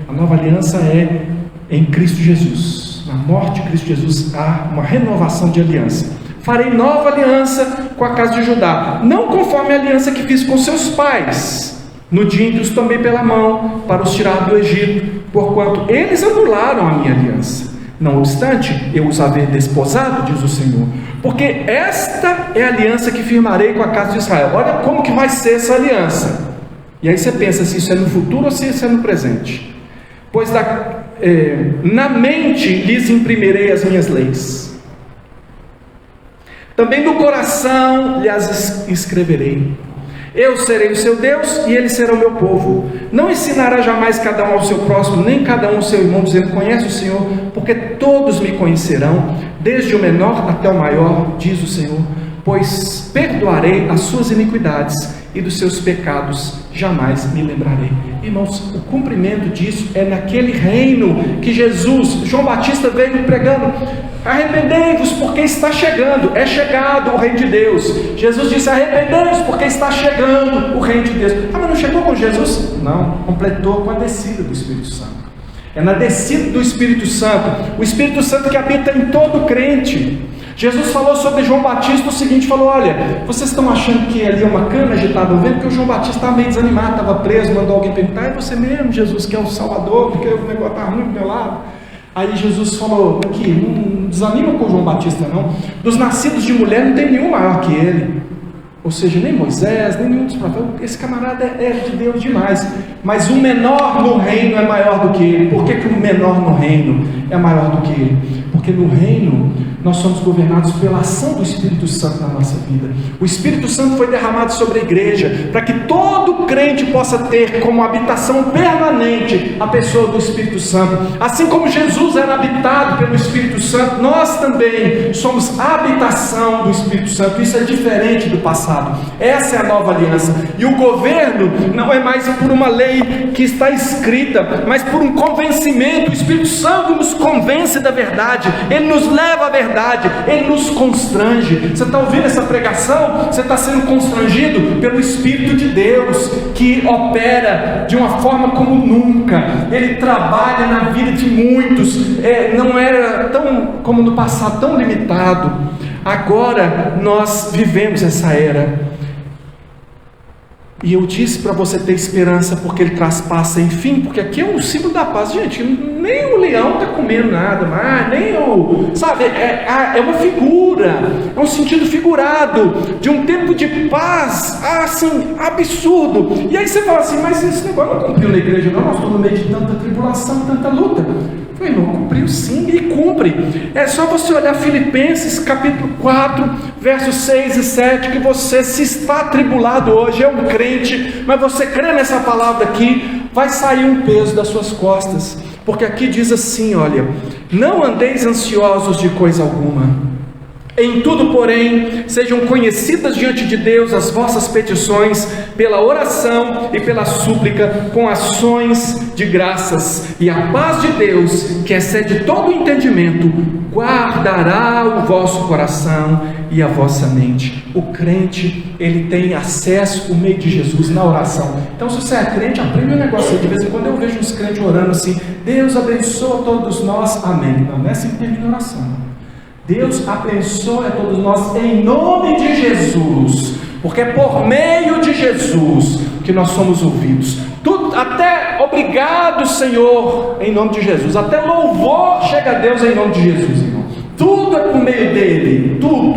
A nova aliança é em Cristo Jesus. Na morte de Cristo Jesus há uma renovação de aliança. Farei nova aliança com a casa de Judá, não conforme a aliança que fiz com seus pais, no dia em que os tomei pela mão para os tirar do Egito, porquanto eles anularam a minha aliança. Não obstante, eu os haver desposado, diz o Senhor, porque esta é a aliança que firmarei com a casa de Israel. Olha como que vai ser essa aliança. E aí você pensa se isso é no futuro ou se isso é no presente. Pois na mente lhes imprimirei as minhas leis, também no coração lhes escreverei. Eu serei o seu Deus e eles serão o meu povo. Não ensinará jamais cada um ao seu próximo, nem cada um ao seu irmão, dizendo: conhece o Senhor, porque todos me conhecerão, desde o menor até o maior, diz o Senhor, pois perdoarei as suas iniquidades e dos seus pecados jamais me lembrarei. Irmãos, o cumprimento disso é naquele reino que João Batista veio pregando: arrependei-vos porque está chegando, é chegado o reino de Deus. Jesus disse: arrependei-vos porque está chegando o reino de Deus. Mas não chegou com Jesus? Não, completou com a descida do Espírito Santo. É na descida do Espírito Santo, o Espírito Santo que habita em todo crente. Jesus falou sobre João Batista o seguinte, falou: olha, vocês estão achando que ali é uma cana agitada no vento? Porque o João Batista estava meio desanimado, estava preso, mandou alguém perguntar: é você mesmo, Jesus, que é o Salvador, porque o negócio está ruim do meu lado? Aí Jesus falou: aqui, não desanima com o João Batista não, dos nascidos de mulher não tem nenhum maior que ele. Ou seja, nem Moisés, nem nenhum dos profetas. Esse camarada é de Deus demais. Mas o menor no reino é maior do que ele. Por que o menor no reino é maior do que ele? Porque no reino nós somos governados pela ação do Espírito Santo na nossa vida. O Espírito Santo foi derramado sobre a igreja, para que todo crente possa ter como habitação permanente a pessoa do Espírito Santo. Assim como Jesus era habitado pelo Espírito Santo, nós também somos habitação do Espírito Santo. Isso é diferente do passado. Essa é a nova aliança. E o governo não é mais por uma lei que está escrita, mas por um convencimento. O Espírito Santo nos convence da verdade, ele nos leva à verdade, ele nos constrange. Você está ouvindo essa pregação? Você está sendo constrangido pelo Espírito de Deus, que opera de uma forma como nunca. Ele trabalha na vida de muitos. Não era tão como no passado, tão limitado. Agora nós vivemos essa era. E eu disse para você ter esperança, porque ele traz paz sem fim, porque aqui é um símbolo da paz. Gente, nem o leão está comendo nada mais, nem o... Sabe, é uma figura, é um sentido figurado, de um tempo de paz, assim, absurdo. E aí você fala assim, mas esse negócio não cumpriu na igreja não, nós estamos no meio de tanta tribulação, tanta luta. Eu não cumpriu sim, e cumpre. É só você olhar Filipenses capítulo 4, versos 6 e 7, que você, se está atribulado hoje, é um crente, mas você crê nessa palavra aqui, vai sair um peso das suas costas, porque aqui diz assim, olha, não andeis ansiosos de coisa alguma, em tudo, porém, sejam conhecidas diante de Deus as vossas petições, pela oração e pela súplica, com ações de graças, e a paz de Deus, que excede todo o entendimento, guardará o vosso coração e a vossa mente. O crente, ele tem acesso por meio de Jesus na oração. Então, se você é crente, aprende um negócio aí. De vez em quando eu vejo uns crentes orando assim, Deus abençoa todos nós, amém. Não é assim que termina a oração. Deus abençoe a todos nós em nome de Jesus, porque é por meio de Jesus que nós somos ouvidos. Tudo, até obrigado, Senhor, em nome de Jesus, até louvor chega a Deus em nome de Jesus, irmão. Tudo é por meio dele, tudo.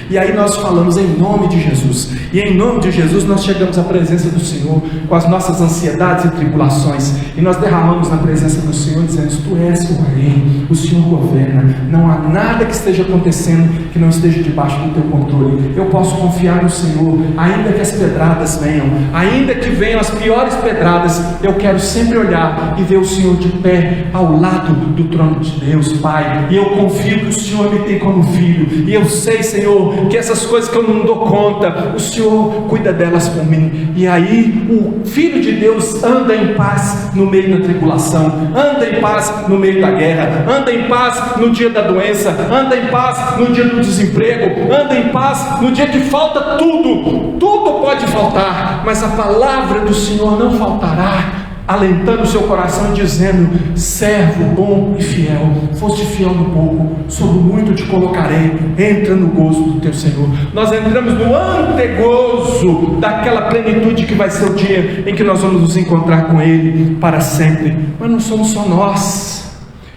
E aí nós falamos em nome de Jesus, e em nome de Jesus nós chegamos à presença do Senhor com as nossas ansiedades e tribulações, e nós derramamos na presença do Senhor dizendo, tu és o rei, o Senhor governa, não há nada que esteja acontecendo que não esteja debaixo do teu controle. Eu posso confiar no Senhor, ainda que as pedradas venham, ainda que venham as piores pedradas, eu quero sempre olhar e ver o Senhor de pé ao lado do trono de Deus, Pai, e eu confio que o Senhor me tem como filho, e eu sei, Senhor, que essas coisas que eu não dou conta, o Senhor cuida delas por mim. E aí o Filho de Deus anda em paz no meio da tribulação, anda em paz no meio da guerra, anda em paz no dia da doença, anda em paz no dia do desemprego, anda em paz no dia que falta tudo pode faltar, mas a palavra do Senhor não faltará, alentando o seu coração, dizendo, servo bom e fiel, foste fiel no pouco, sobre muito te colocarei, entra no gozo do teu Senhor. Nós entramos no antegozo daquela plenitude que vai ser o dia em que nós vamos nos encontrar com Ele para sempre. Mas não somos só nós.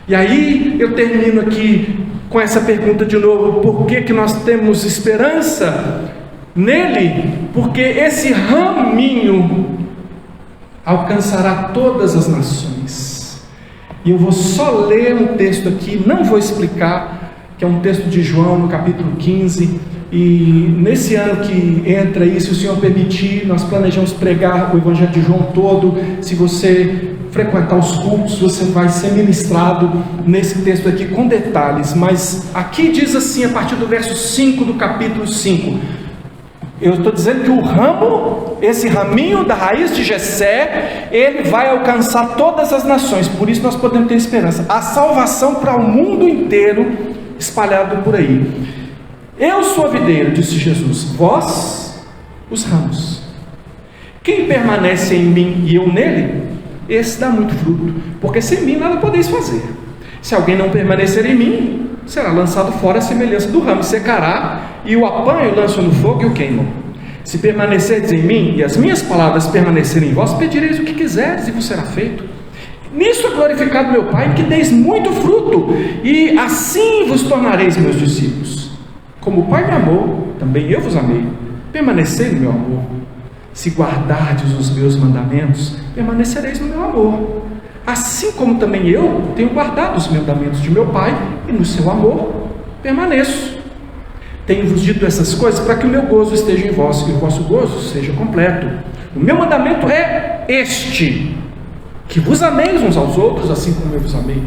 E aí eu termino aqui com essa pergunta de novo, por que nós temos esperança nele? Porque esse raminho alcançará todas as nações. E eu vou só ler um texto aqui, não vou explicar, que é um texto de João no capítulo 15, e nesse ano que entra aí, se o Senhor permitir, nós planejamos pregar o Evangelho de João todo. Se você frequentar os cultos, você vai ser ministrado nesse texto aqui com detalhes, mas aqui diz assim, a partir do verso 5 do capítulo 5, eu estou dizendo que o ramo, esse raminho da raiz de Jessé, ele vai alcançar todas as nações, por isso nós podemos ter esperança, a salvação para o mundo inteiro, espalhado por aí. Eu sou a videira, disse Jesus, vós os ramos. Quem permanece em mim e eu nele, esse dá muito fruto, porque sem mim nada podeis fazer. Se alguém não permanecer em mim, será lançado fora a semelhança do ramo, secará, e o apanho, lanço no fogo e o queimam. Se permanecerdes em mim, e as minhas palavras permanecerem em vós, pedireis o que quiseres, e vos será feito. Nisso é glorificado meu Pai, que deis muito fruto, e assim vos tornareis meus discípulos. Como o Pai me amou, também eu vos amei. Permanecei no meu amor. Se guardardes os meus mandamentos, permanecereis no meu amor. Assim como também eu tenho guardado os mandamentos de meu Pai, e no seu amor permaneço. Tenho-vos dito essas coisas para que o meu gozo esteja em vós e o vosso gozo seja completo. O meu mandamento é este: que vos ameis uns aos outros, assim como eu vos amei.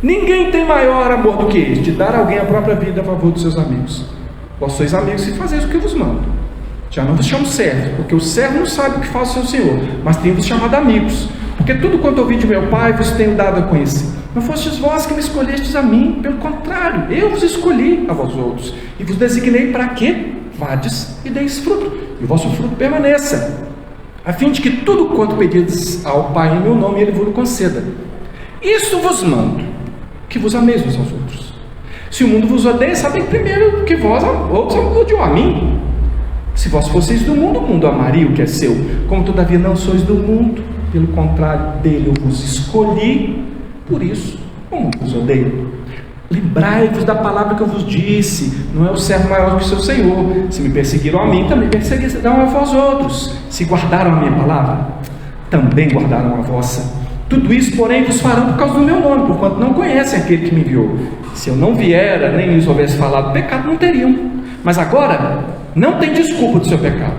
Ninguém tem maior amor do que este, de dar a alguém a própria vida a favor dos seus amigos. Vós sois amigos se fazeis o que vos mando. Já não vos chamo servo, porque o servo não sabe o que faz o seu senhor, mas tenho-vos chamado amigos, porque tudo quanto ouvi de meu Pai vos tenho dado a conhecer. Não fostes vós que me escolhestes a mim, pelo contrário, eu vos escolhi a vós outros, e vos designei para quê? Vades e deis fruto, e o vosso fruto permaneça, a fim de que tudo quanto pedides ao Pai em meu nome, Ele vos conceda. Isso vos mando, que vos ameis uns aos outros. Se o mundo vos odeia, sabem primeiro que vós outros odiam a mim. Se vós fosseis do mundo, o mundo amaria o que é seu. Como todavia não sois do mundo, pelo contrário, dele eu vos escolhi, por isso o mundo vos odeia. Lembrai-vos da palavra que eu vos disse: não é o servo maior do que o seu senhor. Se me perseguiram a mim, também perseguirão a vós outros. Se guardaram a minha palavra, também guardaram a vossa. Tudo isso, porém, vos farão por causa do meu nome, porquanto não conhecem aquele que me enviou. Se eu não viera, nem lhes houvesse falado pecado, não teriam. Mas agora, não tem desculpa do seu pecado.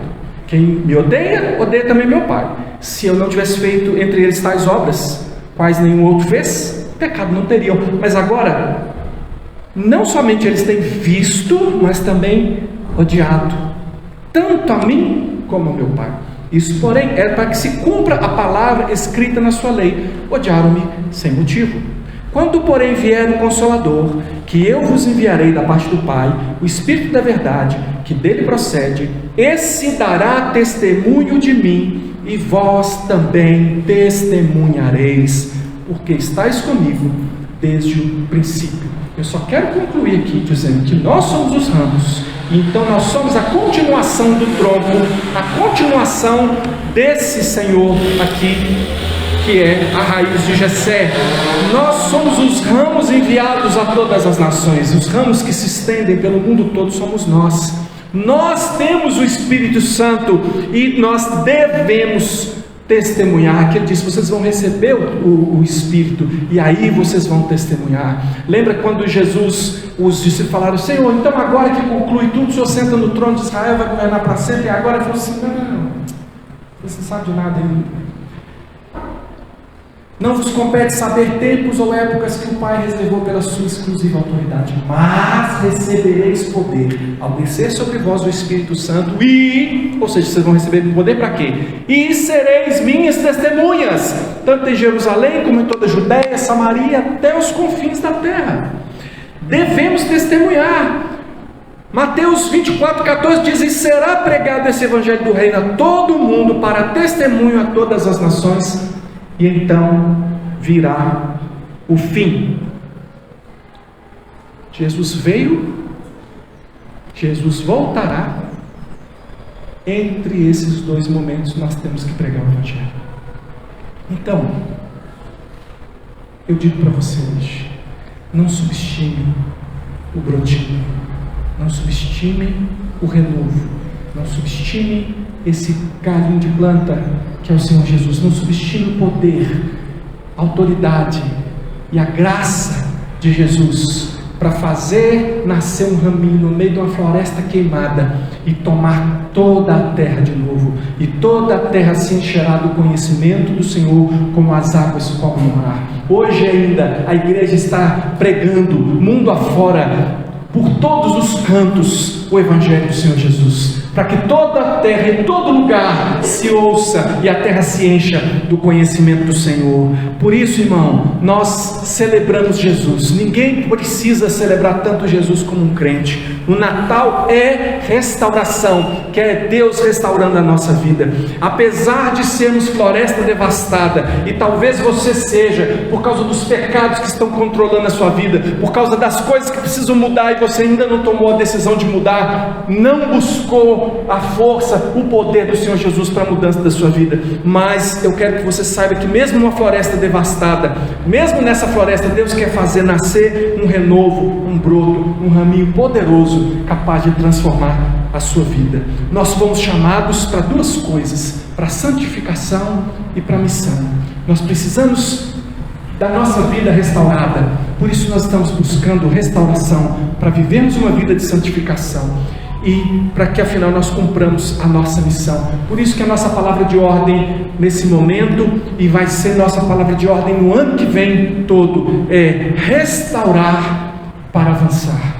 Quem me odeia, odeia também meu Pai. Se eu não tivesse feito entre eles tais obras, quais nenhum outro fez, pecado não teriam. Mas agora, não somente eles têm visto, mas também odiado, tanto a mim como ao meu Pai. Isso, porém, é para que se cumpra a palavra escrita na sua lei: odiaram-me sem motivo. Quando, porém, vier o Consolador, que eu vos enviarei da parte do Pai, o Espírito da verdade, que dele procede, esse dará testemunho de mim, e vós também testemunhareis, porque estáis comigo desde o princípio. Eu só quero concluir aqui dizendo que nós somos os ramos, então nós somos a continuação do tronco, a continuação desse Senhor aqui, que é a raiz de Jessé. Nós somos os ramos enviados a todas as nações, os ramos que se estendem pelo mundo todo somos nós. Nós temos o Espírito Santo e nós devemos testemunhar, que ele disse: vocês vão receber o Espírito e aí vocês vão testemunhar. Lembra quando Jesus, os discípulos falaram: Senhor, então agora que conclui tudo, o Senhor senta no trono de Israel, vai governar para sempre. E agora ele falou assim: não, você não sabe de nada ainda. Não vos compete saber tempos ou épocas que o Pai reservou pela sua exclusiva autoridade, mas recebereis poder ao descer sobre vós o Espírito Santo, ou seja, vocês vão receber poder para quê? E sereis minhas testemunhas, tanto em Jerusalém como em toda a Judéia, Samaria, até os confins da terra. Devemos testemunhar. Mateus 24:14 diz: e será pregado esse evangelho do reino a todo o mundo para testemunho a todas as nações, e então virá o fim. Jesus veio, Jesus voltará. Entre esses dois momentos nós temos que pregar o evangelho. Então, eu digo para você hoje: não subestime o brotinho, não subestime o renovo, não subestime esse galinho de planta que é o Senhor Jesus. Não subestime o poder, a autoridade e a graça de Jesus para fazer nascer um raminho no meio de uma floresta queimada e tomar toda a terra de novo, e toda a terra se encherá do conhecimento do Senhor como as águas cobrem o mar. Hoje ainda a igreja está pregando mundo afora, por todos os cantos, o evangelho do Senhor Jesus, para que toda a terra e todo lugar se ouça e a terra se encha do conhecimento do Senhor. Por isso, irmão, nós celebramos Jesus. Ninguém precisa celebrar tanto Jesus como um crente. O Natal é restauração, que é Deus restaurando a nossa vida. Apesar de sermos floresta devastada, e talvez você seja, por causa dos pecados que estão controlando a sua vida, por causa das coisas que precisam mudar e você ainda não tomou a decisão de mudar, não buscou a força, o poder do Senhor Jesus para a mudança da sua vida. Mas eu quero que você saiba que mesmo numa floresta devastada, mesmo nessa floresta, Deus quer fazer nascer um renovo, um broto, um raminho poderoso, capaz de transformar a sua vida. Nós fomos chamados para duas coisas: para santificação e para missão. Nós precisamos da nossa vida restaurada. Por isso nós estamos buscando restauração, para vivermos uma vida de santificação e para que afinal nós cumpramos a nossa missão. Por isso que a nossa palavra de ordem nesse momento, e vai ser nossa palavra de ordem no ano que vem todo, é restaurar para avançar.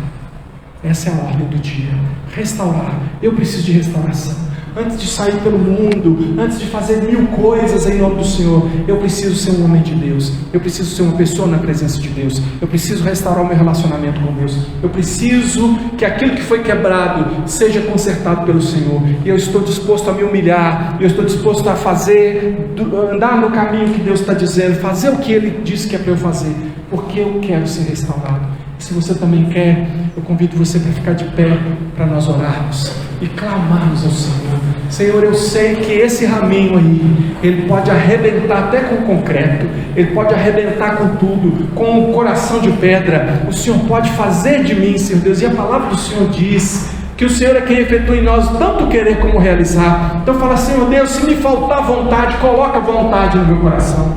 Essa é a ordem do dia, restaurar. Eu preciso de restauração. Antes de sair pelo mundo, antes de fazer 1000 coisas em nome do Senhor, eu preciso ser um homem de Deus, eu preciso ser uma pessoa na presença de Deus, eu preciso restaurar o meu relacionamento com Deus, eu preciso que aquilo que foi quebrado seja consertado pelo Senhor, e eu estou disposto a me humilhar, eu estou disposto a andar no caminho que Deus está dizendo, fazer o que Ele disse que é para eu fazer, porque eu quero ser restaurado. Se você também quer, eu convido você para ficar de pé, para nós orarmos e clamarmos ao Senhor. Senhor, eu sei que esse raminho aí, ele pode arrebentar até com concreto, ele pode arrebentar com tudo, com o coração de pedra. O Senhor pode fazer de mim, Senhor Deus, e a palavra do Senhor diz que o Senhor é quem efetua em nós tanto querer como realizar. Então fala, Senhor Deus, se me faltar vontade, coloca vontade no meu coração.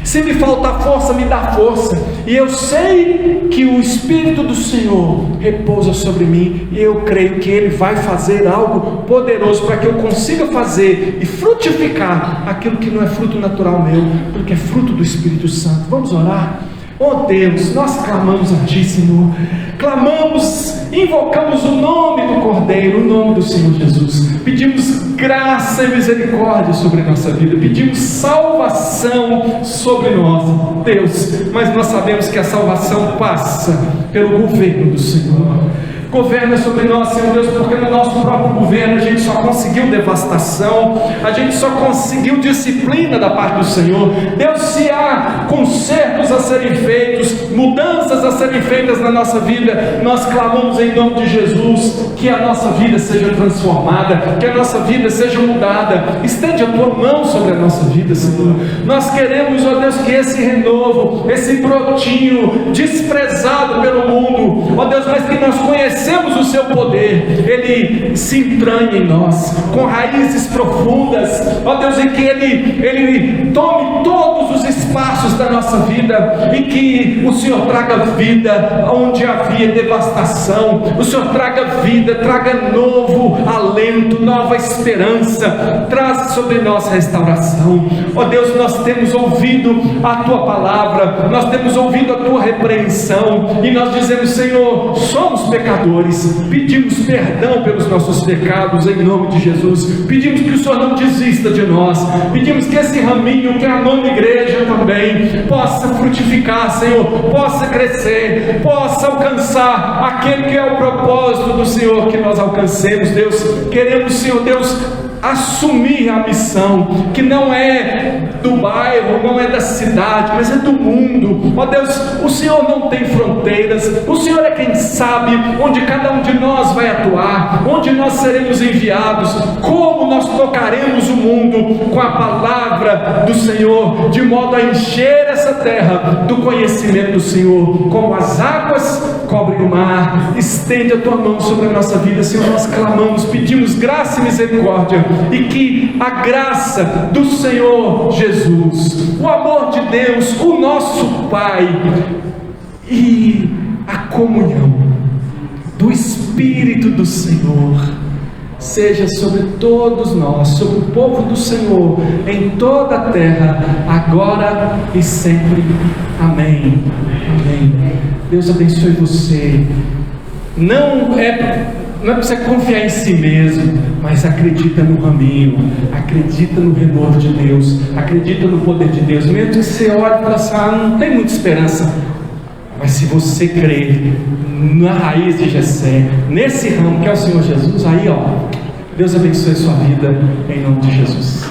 Se me faltar força, me dá força. E eu sei que o Espírito do Senhor repousa sobre mim, e eu creio que Ele vai fazer algo poderoso para que eu consiga fazer e frutificar aquilo que não é fruto natural meu, porque é fruto do Espírito Santo. Vamos orar? Oh Deus, nós clamamos a Ti, Senhor, clamamos, invocamos o nome do Cordeiro, o nome do Senhor Jesus, pedimos graça e misericórdia sobre a nossa vida, pedimos salvação sobre nós, Deus, mas nós sabemos que a salvação passa pelo governo do Senhor. Governa sobre nós, Senhor Deus, porque no nosso próprio governo a gente só conseguiu devastação, a gente só conseguiu disciplina da parte do Senhor. Deus, se há consertos a serem feitos, mudanças a serem feitas na nossa vida, nós clamamos em nome de Jesus, que a nossa vida seja transformada, que a nossa vida seja mudada. Estende a Tua mão sobre a nossa vida, Senhor. Nós queremos, ó Deus, que esse renovo, esse brotinho desprezado pelo mundo, ó Deus, mas que nós conhecemos o Seu poder, Ele se entranha em nós, com raízes profundas, ó Deus, em que Ele tome todos os espaços da nossa vida, e que o Senhor traga vida onde havia devastação, o Senhor traga vida, traga novo alento, nova esperança, traz sobre nós restauração. Ó Deus, nós temos ouvido a Tua palavra, nós temos ouvido a Tua repreensão, e nós dizemos, Senhor, somos pecadores, pedimos perdão pelos nossos pecados em nome de Jesus, pedimos que o Senhor não desista de nós, pedimos que esse raminho, que é a nova igreja também, possa frutificar, Senhor, possa crescer, possa alcançar aquele que é o propósito do Senhor, que nós alcancemos. Deus, queremos, Senhor Deus, assumir a missão, que não é do bairro, não é da cidade, mas é do mundo. Ó Deus, o Senhor não tem fronteiras, o Senhor é quem sabe onde cada um de nós vai atuar, onde nós seremos enviados, como nós tocaremos o mundo com a palavra do Senhor, de modo a encher essa terra do conhecimento do Senhor, como as águas cobrem o mar. Estende a Tua mão sobre a nossa vida, Senhor. Nós clamamos, pedimos graça e misericórdia, e que a graça do Senhor Jesus, o amor de Deus, o nosso Pai, e a comunhão do Espírito do Senhor seja sobre todos nós, sobre o povo do Senhor, em toda a terra, agora e sempre. Amém. Amém. Deus abençoe você. Não é para você confiar em si mesmo, mas acredita no raminho, acredita no renovo de Deus, acredita no poder de Deus. Mesmo que você olhe e fale assim, não tem muita esperança, mas se você crer na raiz de Jessé, nesse ramo que é o Senhor Jesus, aí ó, Deus abençoe a sua vida, em nome de Jesus.